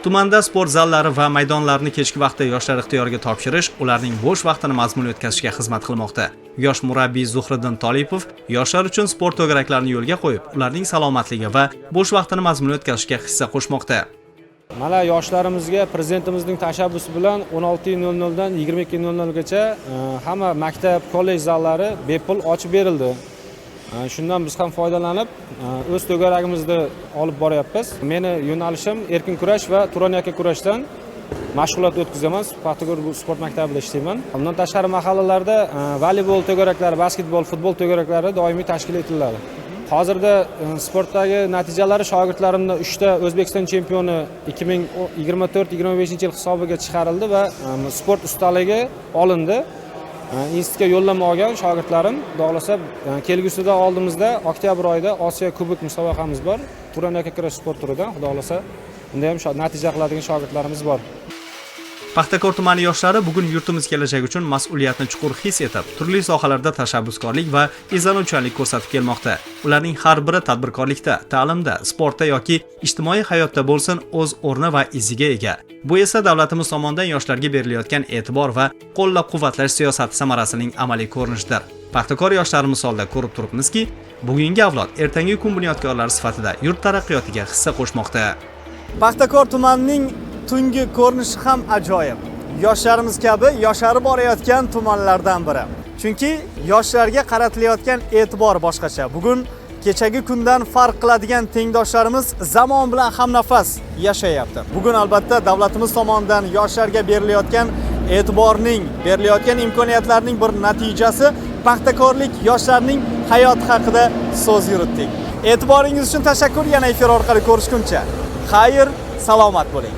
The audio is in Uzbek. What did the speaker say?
Tumanda sport zallari va maydonlarni kechki vaqtda yoshlar ixtiyoriga topshirish ularning bo'sh vaqtini mazmunli o'tkazishga xizmat qilmoqda. Yosh murabbiy Zuhriddin Tolipov yoshlar uchun sport to'garaklarini yo'lga qo'yib, ularning salomatligi va bo'sh vaqtini mazmunli o'tkazishga hissa qo'shmoqda. Mana yoshlarimizga prezidentimizning tashabbusi bilan 16:00 dan 22:00 gacha hamma maktab, kollej zallari bepul ochib berildi. Shundan biz ham foydalanib, o'z to'garagimizni olib boryapmiz. Meni yo'nalishim erkin kurash va Turon aka kurashdan mashg'ulot o'tkazaman. Paxtakor sport maktabida ishlayman. Undan tashqari mahallalarda voleybol to'garaklari, basketbol, futbol to'garaklari doimiy tashkil etiladi. Hozirda sportdagi natijalari shogirdlarimning 3 ta O'zbekiston chempioni 2024-25 yil hisobiga chiqarildi va sport ustaligi olindi. Institutga yo'llanma olgan shogirdlarim, xudo kelgusida oldimizda oktyabr oyida Osiyo Kubok musobaqamiz bor. Turon aka kurash sport turidan, xudo xolasa, unda ham natija qiladigan shogirdlarimiz bor. Paxtakor tumani yoshlari bugun yurtimiz kelajagi uchun mas'uliyatni chuqur his etib, turli sohalarda tashabbuskorlik va izlanuvchanlik ko'rsatib kelmoqda. Ularning har biri tadbirkorlikda, ta'limda, sportda yoki ijtimoiy hayotda bo'lsin o'z o'rni va iziga ega. Bu esa davlatimiz tomonidan yoshlarga berilayotgan e'tibor va qo'llab-quvvatlash siyosati samarasining amaliy ko'rinishidir. Paxtakor yoshlari misolida ko'rib turibmizki, bugungi avlod ertangi kun bunyodkorlari sifatida yurt taraqqiyotiga hissa qo'shmoqda. Paxtakor tumanining tungi ko'rinishi ham ajoyib. Yoshlarimiz kabi yosharib borayotgan tumanlardan biri. Chunki yoshlarga qaratilayotgan e'tibor boshqacha. Bugun kechagi kundan farq qiladigan tengdoshlarimiz zamon bilan hamnafas yashayapti. Bugun albatta davlatimiz tomonidan yoshlarga berilayotgan e'tiborning, berilayotgan imkoniyatlarning bir natijasi paxtakorlik yoshlarning hayoti haqida so'z yuritdik. E'tiboringiz uchun tashakkur. Yana efir orqali ko'rishguncha xayr, salomat bo'ling.